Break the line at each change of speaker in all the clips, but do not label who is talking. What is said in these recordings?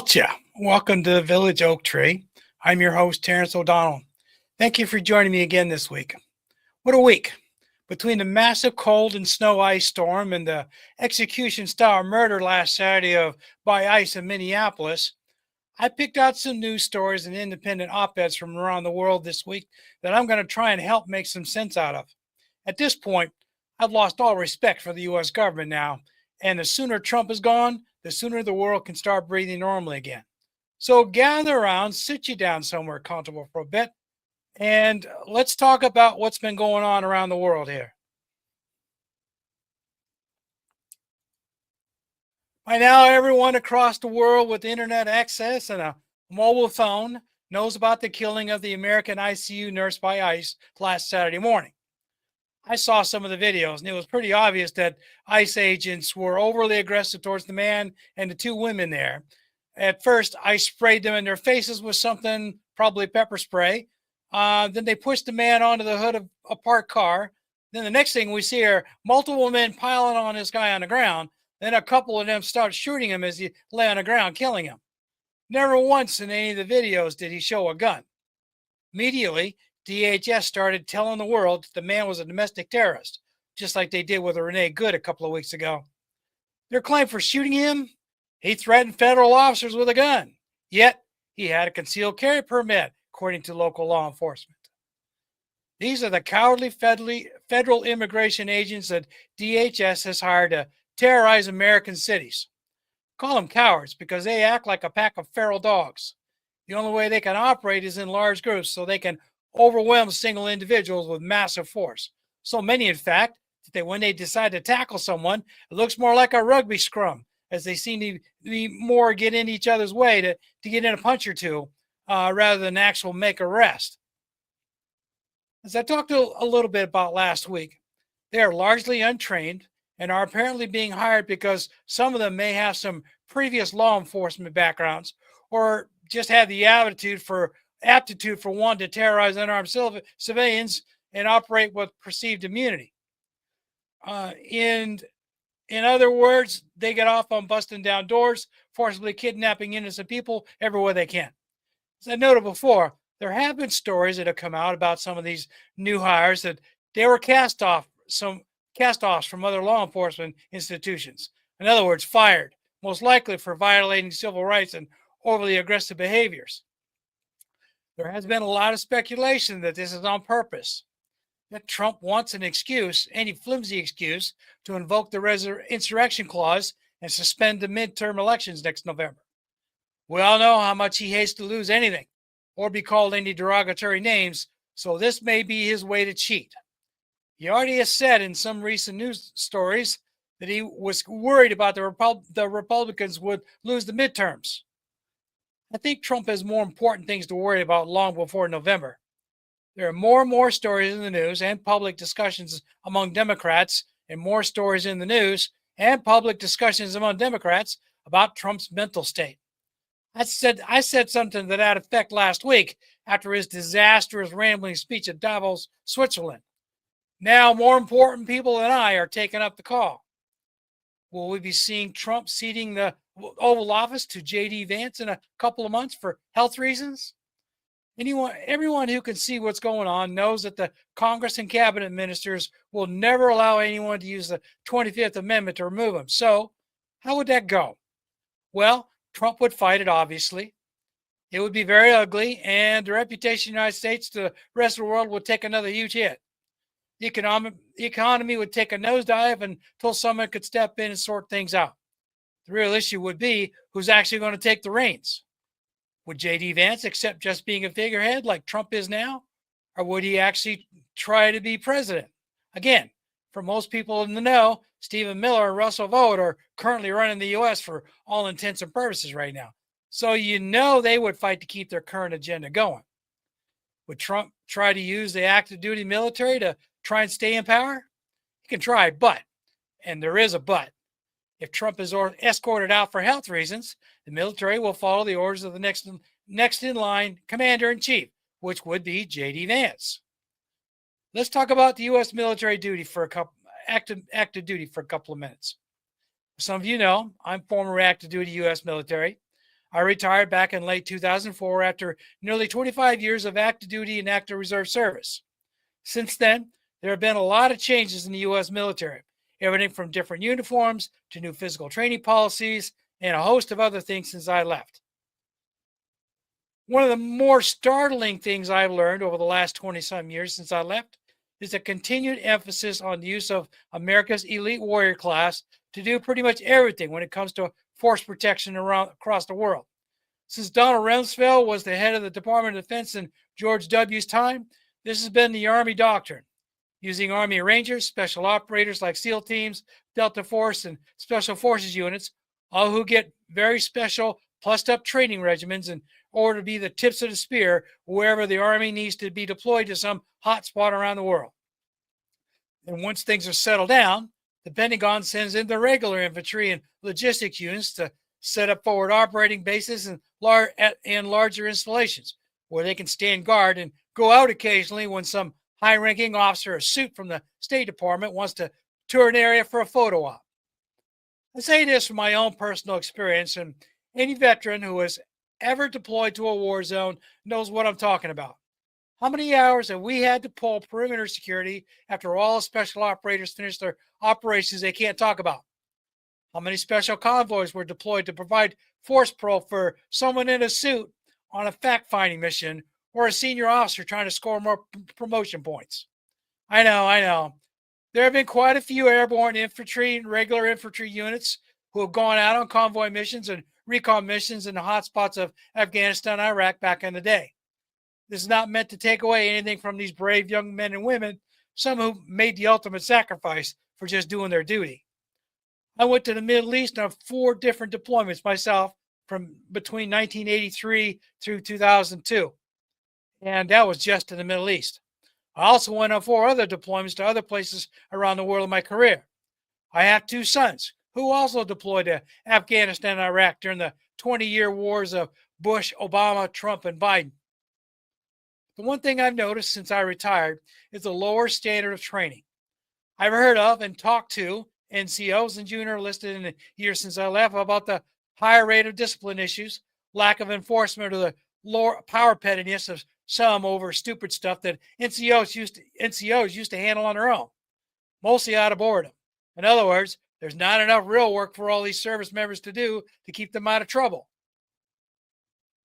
Fáilte. Welcome to the Village Oak Tree. I'm your host, Terrance Ó Domhnaill. Thank you for joining me again this week. What a week. Between the massive cold and snow ice storm and the execution-style murder last Saturday by ICE in Minneapolis, I picked out some news stories and independent op-eds from around the world this week that I'm going to try and help make some sense out of. At this point, I've lost all respect for the U.S. government now, and the sooner Trump is gone, the sooner the world can start breathing normally again. So gather around, sit you down somewhere comfortable for a bit, and let's talk about what's been going on around the world here. By now, everyone across the world with internet access and a mobile phone knows about the killing of the American ICU nurse by ICE last Saturday morning. I saw some of the videos, and it was pretty obvious that ICE agents were overly aggressive towards the man and the two women there. At first, ICE sprayed them in their faces with something, probably pepper spray. Then they pushed the man onto the hood of a parked car. Then the next thing we see are multiple men piling on this guy on the ground. Then a couple of them start shooting him as he lay on the ground, killing him. Never once in any of the videos did he show a gun. Immediately, DHS started telling the world that the man was a domestic terrorist, just like they did with Renee Good a couple of weeks ago. Their claim for shooting him, he threatened federal officers with a gun, yet he had a concealed carry permit, according to local law enforcement. These are the cowardly federal immigration agents that DHS has hired to terrorize American cities. Call them cowards because they act like a pack of feral dogs. The only way they can operate is in large groups so they can overwhelm single individuals with massive force. So many, in fact, that when they decide to tackle someone, it looks more like a rugby scrum, as they seem to be more get in each other's way to get in a punch or two, rather than actual make arrest. As I talked a little bit about last week, they are largely untrained and are apparently being hired because some of them may have some previous law enforcement backgrounds or just have the aptitude for one to terrorize unarmed civilians and operate with perceived immunity. In other words, they get off on busting down doors, forcibly kidnapping innocent people everywhere they can. As I noted before, there have been stories that have come out about some of these new hires that they were cast-offs from other law enforcement institutions. In other words, fired, most likely for violating civil rights and overly aggressive behaviors. There has been a lot of speculation that this is on purpose, that Trump wants an excuse, any flimsy excuse, to invoke the insurrection clause and suspend the midterm elections next November. We all know how much he hates to lose anything or be called any derogatory names, so this may be his way to cheat. He already has said in some recent news stories that he was worried about the Republicans would lose the midterms. I think Trump has more important things to worry about long before November. There are more and more stories in the news and public discussions among Democrats, and more stories in the news and public discussions among Democrats about Trump's mental state. I said something to that effect last week after his disastrous rambling speech at Davos, Switzerland. Now, more important people than I are taking up the call. Will we be seeing Trump ceding the Oval Office to J.D. Vance in a couple of months for health reasons? Everyone who can see what's going on knows that the Congress and cabinet ministers will never allow anyone to use the 25th Amendment to remove him. So, how would that go? Well, Trump would fight it, obviously. It would be very ugly, and the reputation of the United States to the rest of the world would take another huge hit. The economy would take a nosedive until someone could step in and sort things out. The real issue would be who's actually going to take the reins. Would J.D. Vance accept just being a figurehead like Trump is now? Or would he actually try to be president? Again, for most people in the know, Stephen Miller and Russell Vought are currently running the U.S. for all intents and purposes right now. So you know they would fight to keep their current agenda going. Would Trump try to use the active duty military to try and stay in power? He can try, but, and there is a but, if Trump is escorted out for health reasons, the military will follow the orders of the next in line commander-in-chief, which would be J.D. Vance. Let's talk about the U.S. military duty for active duty for a couple of minutes. Some of you know I'm former active duty U.S. military. I retired back in late 2004 after nearly 25 years of active duty and active reserve service. Since then, there have been a lot of changes in the U.S. military, everything from different uniforms to new physical training policies and a host of other things since I left. One of the more startling things I've learned over the last 20 some years since I left is a continued emphasis on the use of America's elite warrior class to do pretty much everything when it comes to force protection across the world. Since Donald Rumsfeld was the head of the Department of Defense in George W.'s time, this has been the Army doctrine, using Army Rangers, special operators like SEAL teams, Delta Force, and Special Forces units, all who get very special, plussed up training regimens in order to be the tips of the spear wherever the Army needs to be deployed to some hot spot around the world. And once things are settled down, the Pentagon sends in the regular infantry and logistics units to set up forward operating bases and larger installations where they can stand guard and go out occasionally when some high-ranking officer or suit from the State Department wants to tour an area for a photo op. I say this from my own personal experience, and any veteran who has ever deployed to a war zone knows what I'm talking about. How many hours have we had to pull perimeter security after all special operators finish their operations they can't talk about? How many special convoys were deployed to provide force pro for someone in a suit on a fact-finding mission or a senior officer trying to score more promotion points? I know. There have been quite a few airborne infantry and regular infantry units who have gone out on convoy missions and recon missions in the hotspots of Afghanistan and Iraq back in the day. This is not meant to take away anything from these brave young men and women, some who made the ultimate sacrifice for just doing their duty. I went to the Middle East on 4 different deployments myself from between 1983 through 2002. And that was just in the Middle East. I also went on 4 other deployments to other places around the world in my career. I have 2 sons who also deployed to Afghanistan and Iraq during the 20-year wars of Bush, Obama, Trump, and Biden. The one thing I've noticed since I retired is the lower standard of training. I've heard of and talked to NCOs and junior enlisted in the years since I left about the higher rate of discipline issues, lack of enforcement, or the lower power pettiness of some over stupid stuff that NCOs used to handle on their own, mostly out of boredom. In other words, there's not enough real work for all these service members to do to keep them out of trouble.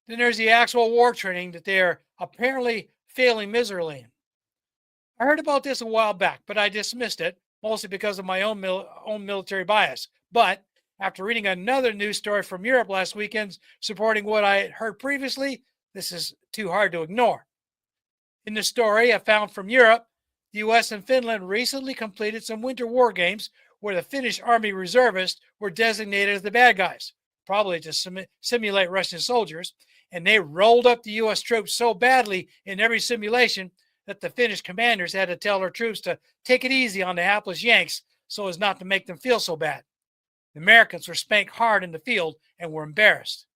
Then there's the actual war training that they're apparently failing miserably in. I heard about this a while back, but I dismissed it, mostly because of my own military bias. But after reading another news story from Europe last weekend supporting what I had heard previously, this is too hard to ignore. In the story I found from Europe, the US and Finland recently completed some winter war games where the Finnish army reservists were designated as the bad guys, probably to simulate Russian soldiers, and they rolled up the US troops so badly in every simulation that the Finnish commanders had to tell their troops to take it easy on the hapless Yanks so as not to make them feel so bad. The Americans were spanked hard in the field and were embarrassed.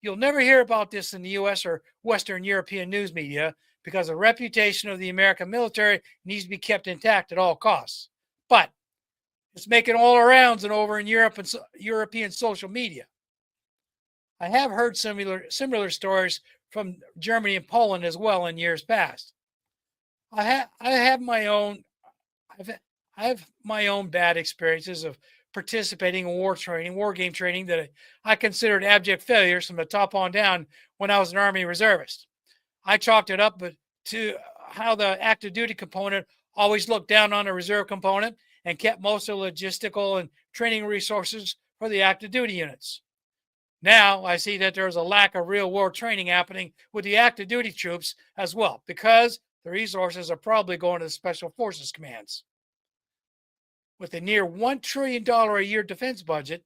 You'll never hear about this in the US or Western European news media because the reputation of the American military needs to be kept intact at all costs. But it's making all the rounds and over in Europe and European social media. I have heard similar stories from Germany and Poland as well in years past. I have my own bad experiences of participating in war game training that I considered abject failures from the top on down when I was an Army reservist. I chalked it up to how the active duty component always looked down on the reserve component and kept most of the logistical and training resources for the active duty units. Now I see that there's a lack of real world training happening with the active duty troops as well, because the resources are probably going to the Special Forces commands. With a near $1 trillion a year defense budget,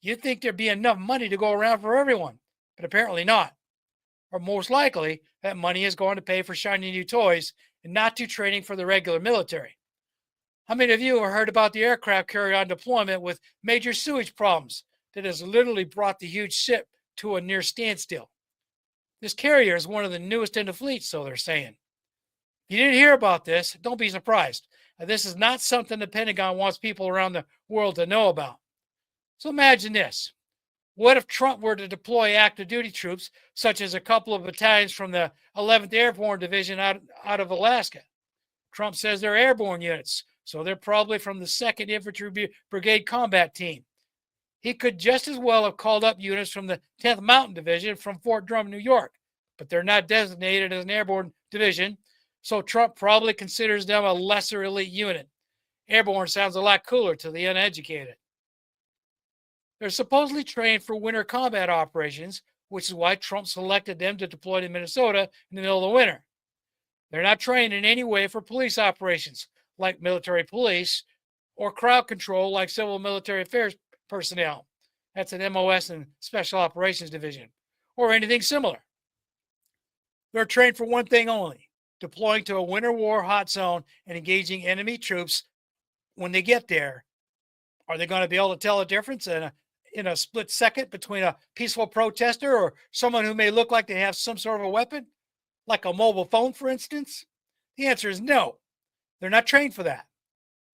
you'd think there'd be enough money to go around for everyone, but apparently not. Or most likely, that money is going to pay for shiny new toys and not to training for the regular military. How many of you have heard about the aircraft carrier on deployment with major sewage problems that has literally brought the huge ship to a near standstill? This carrier is one of the newest in the fleet, so they're saying. If you didn't hear about this, don't be surprised. This is not something the Pentagon wants people around the world to know about. So imagine this. What if Trump were to deploy active duty troops, such as a couple of battalions from the 11th Airborne Division out of Alaska? Trump says they're airborne units, so they're probably from the 2nd Infantry Brigade Combat Team. He could just as well have called up units from the 10th Mountain Division from Fort Drum, New York, but they're not designated as an airborne division, so Trump probably considers them a lesser elite unit. Airborne sounds a lot cooler to the uneducated. They're supposedly trained for winter combat operations, which is why Trump selected them to deploy to Minnesota in the middle of the winter. They're not trained in any way for police operations, like military police, or crowd control, like civil military affairs personnel. That's an MOS and Special Operations Division, or anything similar. They're trained for one thing only: deploying to a winter war hot zone and engaging enemy troops when they get there. Are they going to be able to tell a difference in a split second between a peaceful protester or someone who may look like they have some sort of a weapon, like a mobile phone, for instance? The answer is no. They're not trained for that.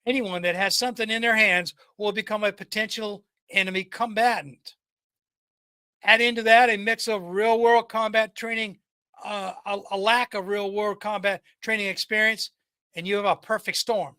Anyone that has something in their hands will become a potential enemy combatant. Add into that a mix of real-world combat training, a lack of real-world combat training experience, and you have a perfect storm.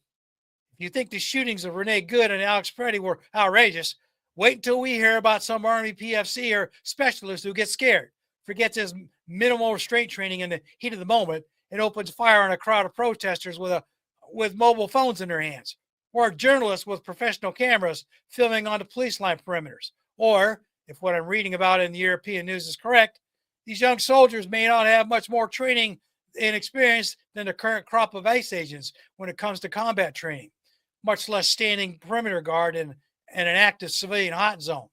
If you think the shootings of Renee Good and Alex Preddy were outrageous, wait until we hear about some Army PFC or specialist who gets scared, forgets his minimal restraint training in the heat of the moment, and opens fire on a crowd of protesters with mobile phones in their hands, or journalists with professional cameras filming on the police line perimeters. Or, if what I'm reading about in the European news is correct, these young soldiers may not have much more training and experience than the current crop of ICE agents when it comes to combat training, much less standing perimeter guard in an active civilian hot zone.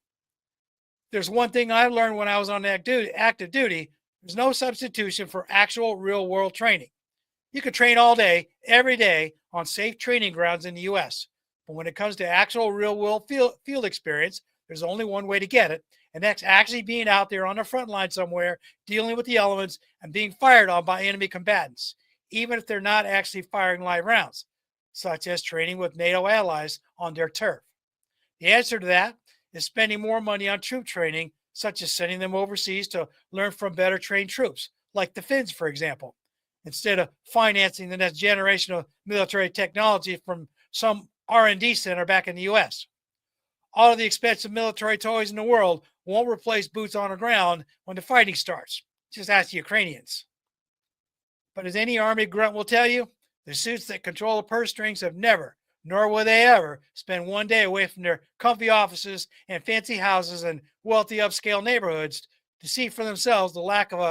There's one thing I learned when I was on active duty: there's no substitution for actual real world training. You can train all day, every day on safe training grounds in the US. But when it comes to actual real world field experience, there's only one way to get it, and that's actually being out there on the front line somewhere, dealing with the elements and being fired on by enemy combatants, even if they're not actually firing live rounds, such as training with NATO allies on their turf. The answer to that is spending more money on troop training, such as sending them overseas to learn from better trained troops, like the Finns, for example, instead of financing the next generation of military technology from some R&D center back in the US. All of the expensive military toys in the world won't replace boots on the ground when the fighting starts. Just ask the Ukrainians. But as any Army grunt will tell you, the suits that control the purse strings have never, nor will they ever, spend one day away from their comfy offices and fancy houses and wealthy upscale neighborhoods to see for themselves the lack of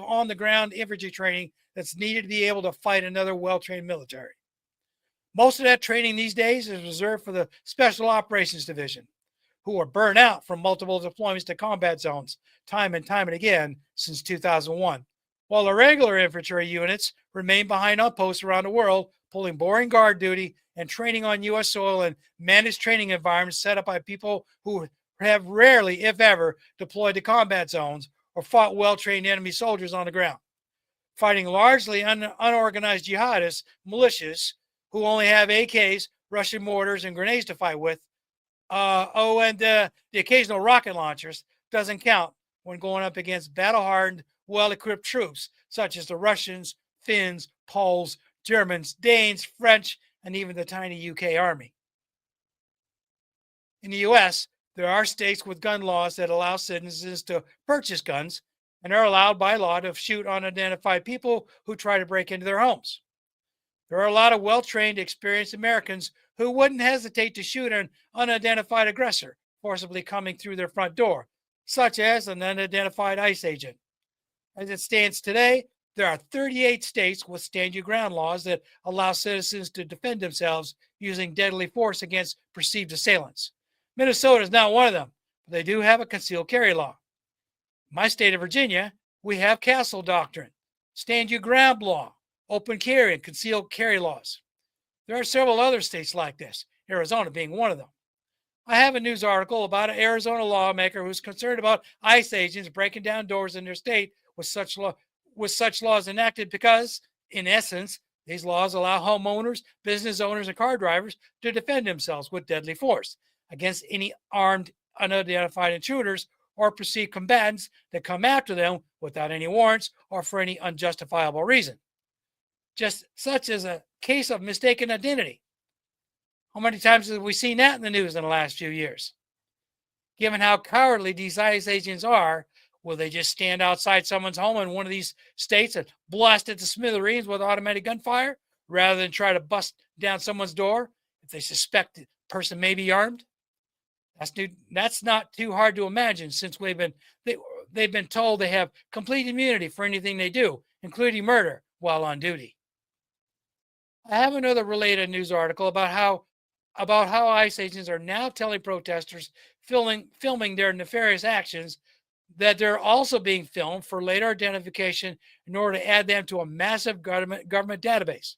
on the ground infantry training that's needed to be able to fight another well-trained military. Most of that training these days is reserved for the Special Operations Division, who are burnt out from multiple deployments to combat zones time and time and again since 2001, while the regular infantry units remain behind outposts around the world, pulling boring guard duty and training on U.S. soil in managed training environments set up by people who have rarely, if ever, deployed to combat zones or fought well-trained enemy soldiers on the ground. Fighting largely unorganized jihadists, militias, who only have AKs, Russian mortars, and grenades to fight with, and the occasional rocket launchers, doesn't count when going up against battle-hardened, well-equipped troops, such as the Russians, Finns, Poles, Germans, Danes, French, and even the tiny UK Army. In the US, there are states with gun laws that allow citizens to purchase guns and are allowed by law to shoot unidentified people who try to break into their homes. There are a lot of well-trained, experienced Americans who wouldn't hesitate to shoot an unidentified aggressor forcibly coming through their front door, such as an unidentified ICE agent. As it stands today, there are 38 states with stand your ground laws that allow citizens to defend themselves using deadly force against perceived assailants. Minnesota is not one of them, but they do have a concealed carry law. In my state of Virginia, we have castle doctrine, stand your ground law, open carry, and concealed carry laws. There are several other states like this, Arizona being one of them. I have a news article about an Arizona lawmaker who's concerned about ICE agents breaking down doors in their state with such laws enacted because, in essence, these laws allow homeowners, business owners, and car drivers to defend themselves with deadly force against any armed, unidentified intruders or perceived combatants that come after them without any warrants or for any unjustifiable reason, just such as a case of mistaken identity. How many times have we seen that in the news in the last few years? Given how cowardly these ICE agents are, will they just stand outside someone's home in one of these states and blast it to smithereens with automatic gunfire rather than try to bust down someone's door if they suspect the person may be armed? That's not too hard to imagine, since they've been told they have complete immunity for anything they do, including murder while on duty. I have another related news article about how ICE agents are now telling protesters filming their nefarious actions that they're also being filmed for later identification in order to add them to a massive government database,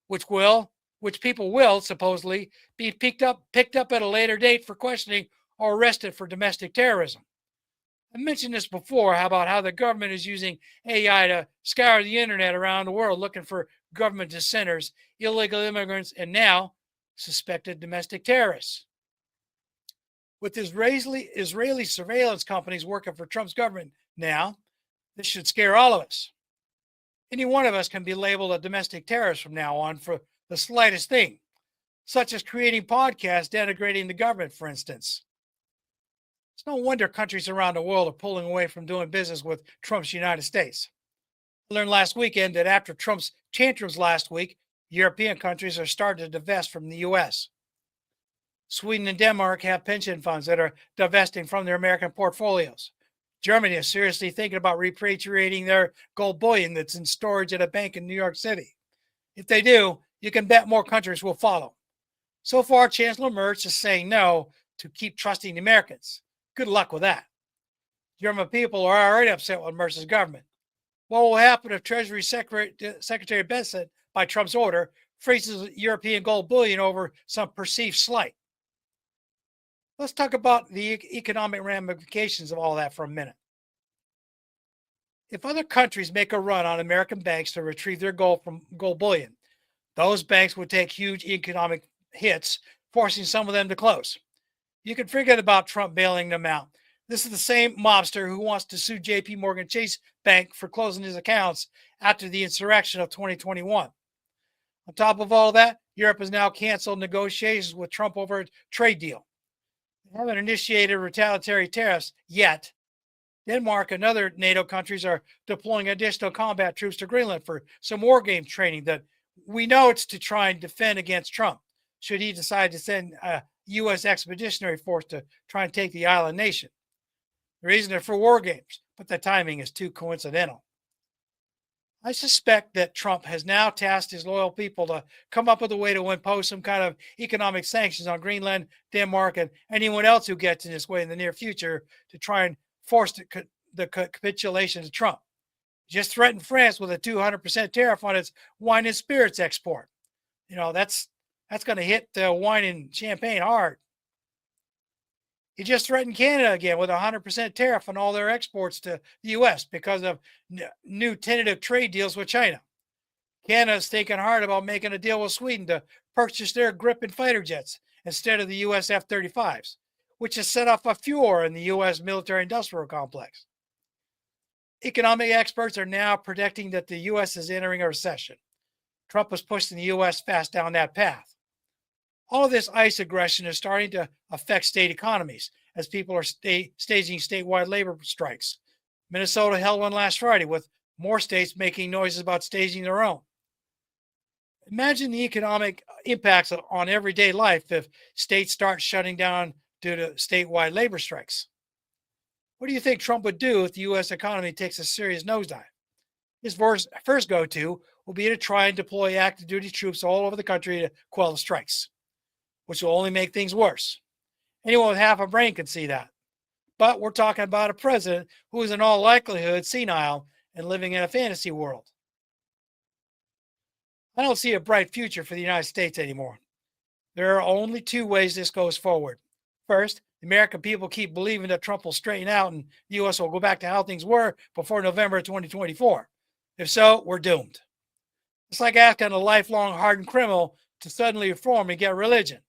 which people will supposedly be picked up at a later date for questioning or arrested for domestic terrorism. I mentioned this before about how the government is using AI to scour the internet around the world looking for government dissenters, illegal immigrants, and now suspected domestic terrorists. With Israeli surveillance companies working for Trump's government now, this should scare all of us. Any one of us can be labeled a domestic terrorist from now on for the slightest thing, such as creating podcasts denigrating the government, for instance. It's no wonder countries around the world are pulling away from doing business with Trump's United States. I learned last weekend that after Trump's tantrums last week, European countries are starting to divest from the U.S. Sweden and Denmark have pension funds that are divesting from their American portfolios. Germany is seriously thinking about repatriating their gold bullion that's in storage at a bank in New York City. If they do, you can bet more countries will follow. So far, Chancellor Merz is saying no to keep trusting the Americans. Good luck with that. German people are already upset with Merz's government. What will happen if Treasury Secretary Bessent, by Trump's order, freezes European gold bullion over some perceived slight? Let's talk about the economic ramifications of all that for a minute. If other countries make a run on American banks to retrieve their gold from gold bullion, those banks would take huge economic hits, forcing some of them to close. You can forget about Trump bailing them out. This is the same mobster who wants to sue JP Morgan Chase Bank for closing his accounts after the insurrection of 2021. On top of all that, Europe has now canceled negotiations with Trump over a trade deal. They haven't initiated retaliatory tariffs yet. Denmark and other NATO countries are deploying additional combat troops to Greenland for some war game training that we know it's to try and defend against Trump, should he decide to send a U.S. expeditionary force to try and take the island nation. The reason are for war games, but the timing is too coincidental. I suspect that Trump has now tasked his loyal people to come up with a way to impose some kind of economic sanctions on Greenland, Denmark, and anyone else who gets in his way in the near future to try and force the capitulation to Trump. He just threatened France with a 200% tariff on its wine and spirits export. That's going to hit wine and champagne hard. He just threatened Canada again with a 100% tariff on all their exports to the U.S. because of new tentative trade deals with China. Canada's thinking hard about making a deal with Sweden to purchase their Gripen fighter jets instead of the U.S. F-35s, which has set off a furor in the U.S. military-industrial complex. Economic experts are now predicting that the U.S. is entering a recession. Trump is pushing the U.S. fast down that path. All of this ICE aggression is starting to affect state economies as people are staging statewide labor strikes. Minnesota held one last Friday, with more states making noises about staging their own. Imagine the economic impacts on everyday life if states start shutting down due to statewide labor strikes. What do you think Trump would do if the U.S. economy takes a serious nosedive? His first go-to will be to try and deploy active duty troops all over the country to quell the strikes, which will only make things worse. Anyone with half a brain can see that. But we're talking about a president who is in all likelihood senile and living in a fantasy world. I don't see a bright future for the United States anymore. There are only two ways this goes forward. First, the American people keep believing that Trump will straighten out and the U.S. will go back to how things were before November 2024. If so, we're doomed. It's like asking a lifelong hardened criminal to suddenly reform and get religion.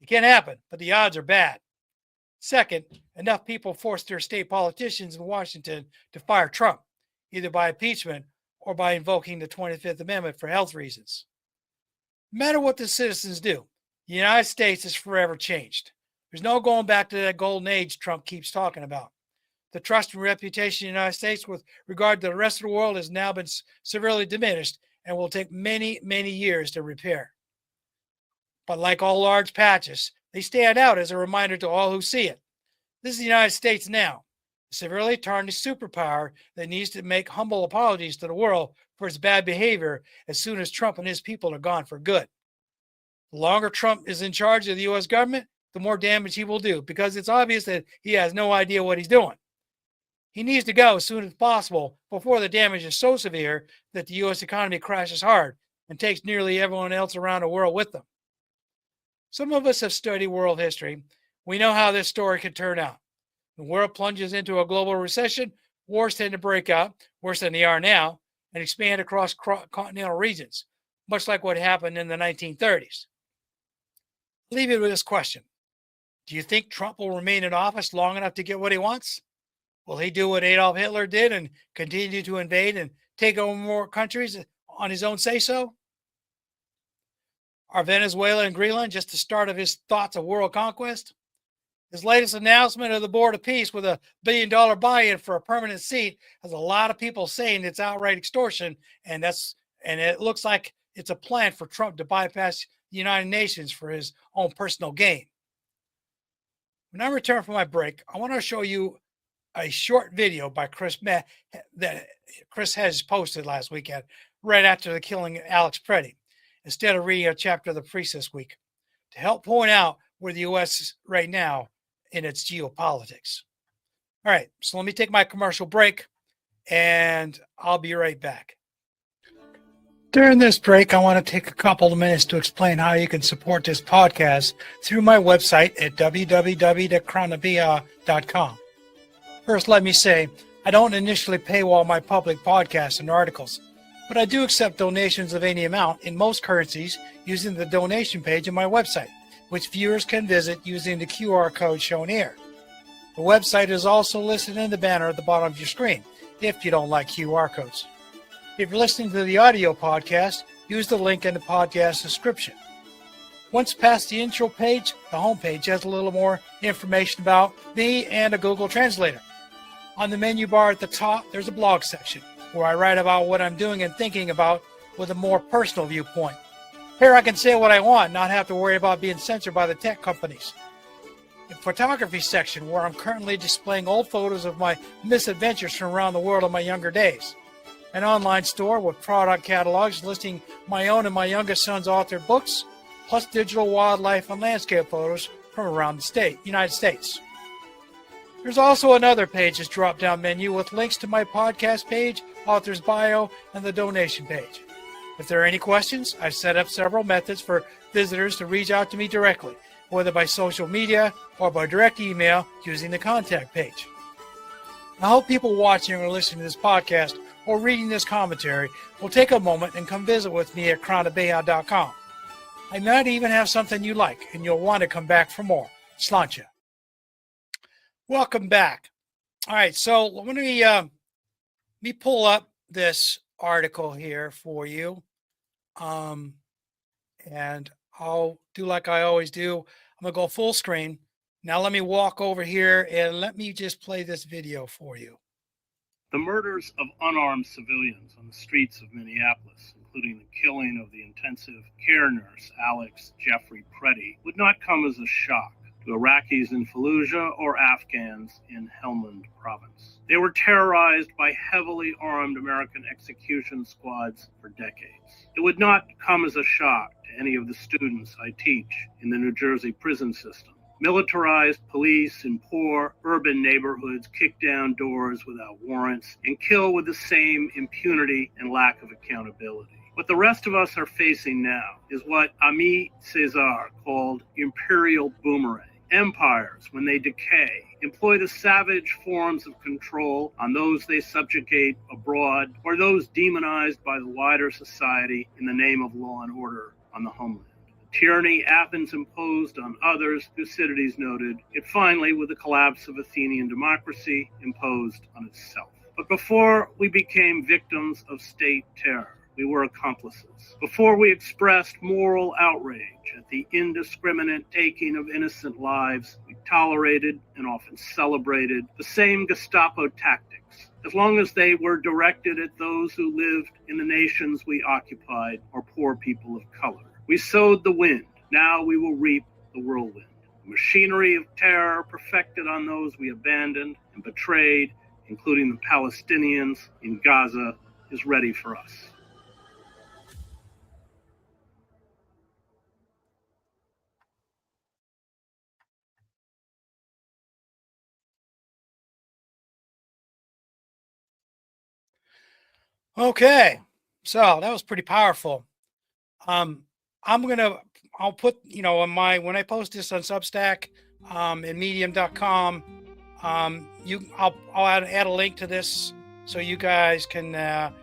It can happen, but the odds are bad. Second, enough people forced their state politicians in Washington to fire Trump, either by impeachment or by invoking the 25th Amendment for health reasons. No matter what the citizens do, the United States is forever changed. There's no going back to that golden age Trump keeps talking about. The trust and reputation of the United States with regard to the rest of the world has now been severely diminished and will take many, many years to repair. But like all large patches, they stand out as a reminder to all who see it. This is the United States now, a severely tarnished superpower that needs to make humble apologies to the world for its bad behavior as soon as Trump and his people are gone for good. The longer Trump is in charge of the U.S. government, the more damage he will do, because it's obvious that he has no idea what he's doing. He needs to go as soon as possible before the damage is so severe that the U.S. economy crashes hard and takes nearly everyone else around the world with them. Some of us have studied world history. We know how this story could turn out. When the world plunges into a global recession, wars tend to break out, worse than they are now, and expand across continental regions, much like what happened in the 1930s. I'll leave you with this question. Do you think Trump will remain in office long enough to get what he wants? Will he do what Adolf Hitler did and continue to invade and take over more countries on his own say-so? Are Venezuela and Greenland just the start of his thoughts of world conquest? His latest announcement of the Board of Peace with $1 billion buy-in for a permanent seat has a lot of people saying it's outright extortion, and it looks like it's a plan for Trump to bypass the United Nations for his own personal gain. When I return from my break, I want to show you a short video by that Chris has posted last weekend, right after the killing of Alex Preddy, instead of reading a chapter of the Priest this week, to help point out where the U.S. is right now in its geopolitics. All right, so let me take my commercial break, and I'll be right back. During this break, I want to take a couple of minutes to explain how you can support this podcast through my website at www.crownofbia.com. First, let me say, I don't initially paywall my public podcasts and articles, but I do accept donations of any amount in most currencies using the donation page on my website, which viewers can visit using the QR code shown here. The website is also listed in the banner at the bottom of your screen, if you don't like QR codes. If you're listening to the audio podcast, use the link in the podcast description. Once past the intro page, the homepage has a little more information about me and a Google Translator. On the menu bar at the top, there's a blog section where I write about what I'm doing and thinking about with a more personal viewpoint. Here I can say what I want, not have to worry about being censored by the tech companies. The photography section, where I'm currently displaying old photos of my misadventures from around the world in my younger days. An online store with product catalogs listing my own and my youngest son's authored books, plus digital wildlife and landscape photos from around the United States. There's also another page's drop-down menu with links to my podcast page, author's bio, and the donation page. If there are any questions, I've set up several methods for visitors to reach out to me directly, whether by social media or by direct email using the contact page. I hope people watching or listening to this podcast or reading this commentary will take a moment and come visit with me at crownofbia.com. I might even have something you like, and you'll want to come back for more. Sláinte. Welcome back. All right, so let me pull up this article here for you, and I'll do like I always do. I'm gonna go full screen. Now let me walk over here and let me just play this video for you.
The murders of unarmed civilians on the streets of Minneapolis, including the killing of the intensive care nurse Alex Jeffrey Preddy, would not come as a shock to Iraqis in Fallujah or Afghans in Helmand province. They were terrorized by heavily armed American execution squads for decades. It would not come as a shock to any of the students I teach in the New Jersey prison system. Militarized police in poor urban neighborhoods kick down doors without warrants and kill with the same impunity and lack of accountability. What the rest of us are facing now is what Aimé Césaire called imperial boomerang. Empires, when they decay, employ the savage forms of control on those they subjugate abroad or those demonized by the wider society in the name of law and order on the homeland. tyranny Athens imposed on others, Thucydides noted, it finally, with the collapse of Athenian democracy, imposed on itself. But before we became victims of state terror, we were accomplices. Before we expressed moral outrage at the indiscriminate taking of innocent lives, we tolerated and often celebrated the same Gestapo tactics, as long as they were directed at those who lived in the nations we occupied or poor people of color. We sowed the wind. Now we will reap the whirlwind. The machinery of terror perfected on those we abandoned and betrayed, including the Palestinians in Gaza, is ready for us.
Okay, so that was pretty powerful. Um, I'll put, on when I post this on Substack, and medium.com, I'll add a link to this so you guys can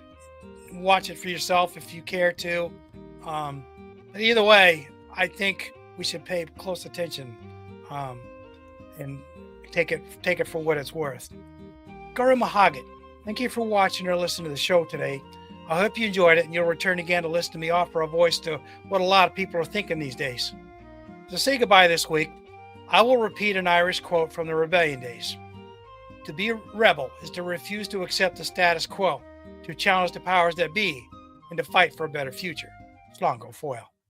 watch it for yourself if you care to. But either way, I think we should pay close attention, and take it for what it's worth. Guru Mahagat, thank you for watching or listening to the show today. I hope you enjoyed it and you'll return again to listen to me offer a voice to what a lot of people are thinking these days. To say goodbye this week, I will repeat an Irish quote from the rebellion days. To be a rebel is to refuse to accept the status quo, to challenge the powers that be, and to fight for a better future. Slán go foill.